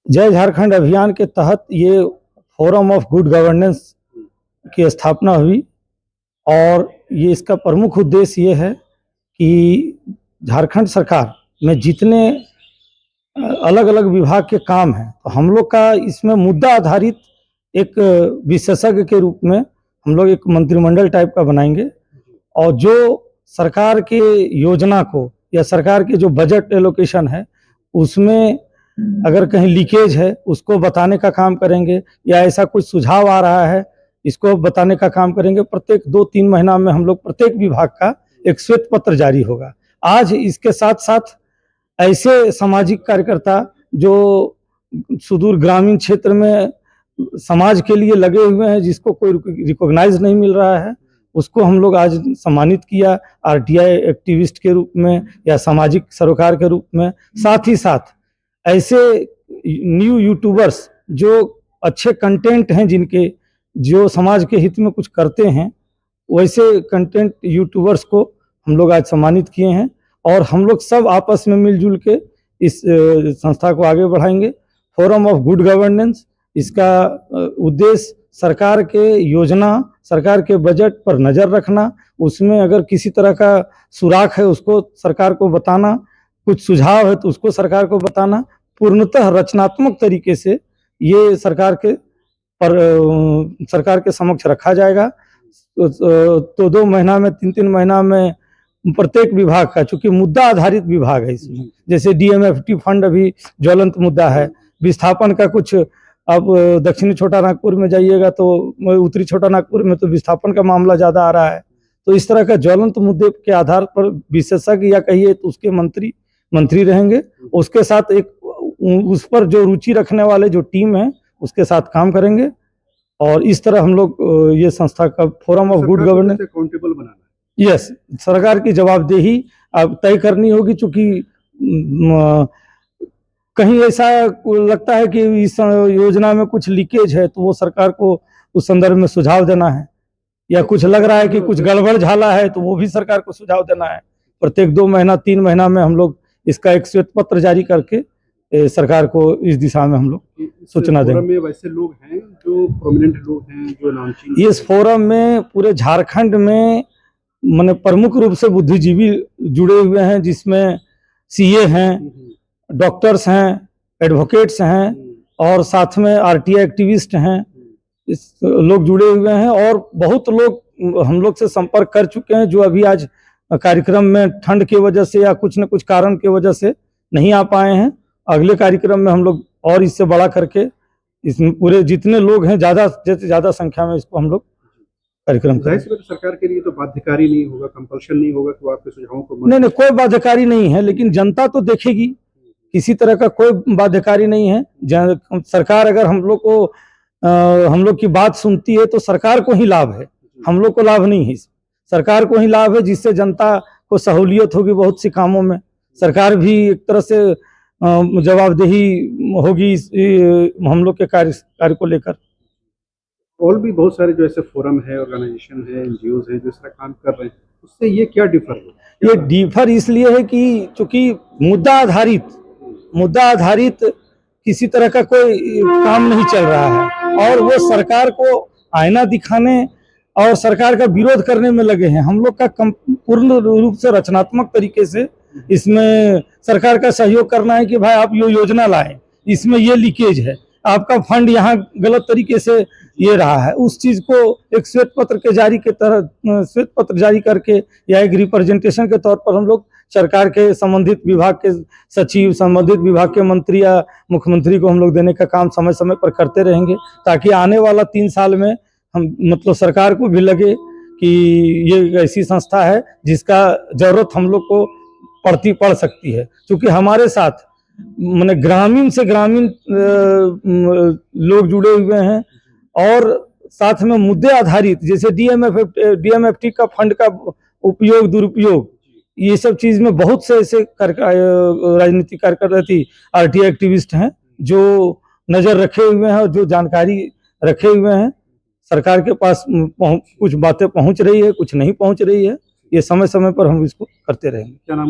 जय झारखंड अभियान के तहत ये फोरम ऑफ गुड गवर्नेंस की स्थापना हुई और ये इसका प्रमुख उद्देश्य ये है कि झारखंड सरकार में जितने अलग अलग विभाग के काम हैं तो हम लोग का इसमें मुद्दा आधारित एक विशेषज्ञ के रूप में हम लोग एक मंत्रिमंडल टाइप का बनाएंगे और जो सरकार के योजना को या सरकार के जो बजट एलोकेशन है उसमें अगर कहीं लीकेज है उसको बताने का काम करेंगे या ऐसा कुछ सुझाव आ रहा है इसको बताने का काम करेंगे। प्रत्येक 2-3 महीना में हम लोग प्रत्येक विभाग का एक श्वेत पत्र जारी होगा। आज इसके साथ साथ ऐसे सामाजिक कार्यकर्ता जो सुदूर ग्रामीण क्षेत्र में समाज के लिए लगे हुए हैं जिसको कोई रिकॉग्नाइज नहीं मिल रहा है उसको हम लोग आज सम्मानित किया आरटीआई एक्टिविस्ट के रूप में या सामाजिक सरोकार के रूप में। साथ ही साथ ऐसे न्यू यूट्यूबर्स जो अच्छे कंटेंट हैं जिनके जो समाज के हित में कुछ करते हैं वैसे कंटेंट यूट्यूबर्स को हम लोग आज सम्मानित किए हैं और हम लोग सब आपस में मिलजुल के इस संस्था को आगे बढ़ाएंगे। फोरम ऑफ गुड गवर्नेंस इसका उद्देश्य सरकार के योजना सरकार के बजट पर नज़र रखना, उसमें अगर किसी तरह का सुराख है उसको सरकार को बताना, कुछ सुझाव है तो उसको सरकार को बताना, पूर्णतः रचनात्मक तरीके से ये सरकार के समक्ष रखा जाएगा। तो 2 महीना में 3-3 महीना में प्रत्येक विभाग का, चूंकि मुद्दा आधारित विभाग है इसमें, जैसे डीएमएफटी फंड अभी ज्वलंत मुद्दा है, विस्थापन का कुछ अब दक्षिणी छोटा नागपुर में जाइएगा तो उत्तरी छोटा नागपुर में तो विस्थापन का मामला ज़्यादा आ रहा है। तो इस तरह का ज्वलंत मुद्दे के आधार पर विशेषज्ञ या कहिए तो उसके मंत्री रहेंगे, उसके साथ एक उस पर जो रुचि रखने वाले जो टीम है उसके साथ काम करेंगे और इस तरह हम लोग ये संस्था का forum of good governance accountable बनाना है। यस, सरकार की जवाबदेही अब तय करनी होगी, चूंकि कहीं ऐसा लगता है कि इस योजना में कुछ लीकेज है तो वो सरकार को उस संदर्भ में सुझाव देना है, या कुछ लग रहा है कि कुछ गड़बड़ झाला है तो वो भी सरकार को सुझाव देना है। प्रत्येक 2 महीना 3 महीना में हम लोग इसका एक श्वेत पत्र जारी करके सरकार को इस दिशा में हम लोग सूचना देंगे। में वैसे लोग हैं जो प्रोमिनेंट लोग हैं जो नामचीन इस फोरम में पूरे झारखंड में माने प्रमुख रूप से बुद्धिजीवी जुड़े हुए हैं, जिसमें सीए हैं, डॉक्टर्स हैं, एडवोकेट्स हैं और साथ में आरटीआई एक्टिविस्ट हैं, इस लोग जुड़े हुए हैं और बहुत लोग हम लोग से संपर्क कर चुके हैं जो अभी आज कार्यक्रम में ठंड की वजह से या कुछ न कुछ कारण की वजह से नहीं आ पाए हैं। अगले कार्यक्रम में हम लोग और इससे बड़ा करके इसमें पूरे जितने लोग हैं ज़्यादा संख्या में इसको हम लोग कार्यक्रम करें। सरकार के लिए तो बाध्यकारी नहीं होगा, कंपल्शन नहीं होगा तो आपके सुझावों को नहीं, कोई बाध्यकारी नहीं है, लेकिन जनता तो देखेगी, किसी तरह का कोई बाध्यकारी नहीं है। सरकार अगर हम लोग की बात सुनती है तो सरकार को ही लाभ है, हम लोग को लाभ नहीं है। सरकार को ही लाभ है जिससे जनता को सहूलियत होगी बहुत सी कामों में, सरकार भी एक तरह से जवाबदेही होगी हम लोग के कार्य को लेकर। और भी बहुत सारे जो ऐसे फोरम है, ऑर्गेनाइजेशन है, एनजीओज हैं जो इस तरह काम कर रहे हैं, उससे ये क्या डिफर है? ये डिफर इसलिए है कि चूंकि मुद्दा आधारित किसी तरह का कोई काम नहीं चल रहा है और वो सरकार को आईना दिखाने और सरकार का विरोध करने में लगे हैं। हम लोग का पूर्ण रूप से रचनात्मक तरीके से इसमें सरकार का सहयोग करना है कि भाई आप ये योजना लाएं, इसमें ये लीकेज है, आपका फंड यहाँ गलत तरीके से ये रहा है, उस चीज को एक श्वेत पत्र श्वेत पत्र जारी करके या एक रिप्रेजेंटेशन के तौर पर हम लोग सरकार के संबंधित विभाग के सचिव, संबंधित विभाग के मंत्री या मुख्यमंत्री को हम लोग देने का काम समय समय पर करते रहेंगे, ताकि आने वाला 3 साल में हम मतलब सरकार को भी लगे कि ये ऐसी संस्था है जिसका जरूरत हम लोग को पड़ सकती है। क्योंकि हमारे साथ माने ग्रामीण से ग्रामीण लोग जुड़े हुए हैं और साथ में मुद्दे आधारित जैसे डीएमएफटी का फंड का उपयोग दुरुपयोग, ये सब चीज में बहुत से ऐसे राजनीतिक कार्यकर्ता आरटीआई एक्टिविस्ट हैं जो नजर रखे हुए हैं और जो जानकारी रखे हुए हैं। सरकार के पास कुछ बातें पहुंच रही है, कुछ नहीं पहुंच रही है, ये समय समय पर हम इसको करते रहेंगे। क्या नाम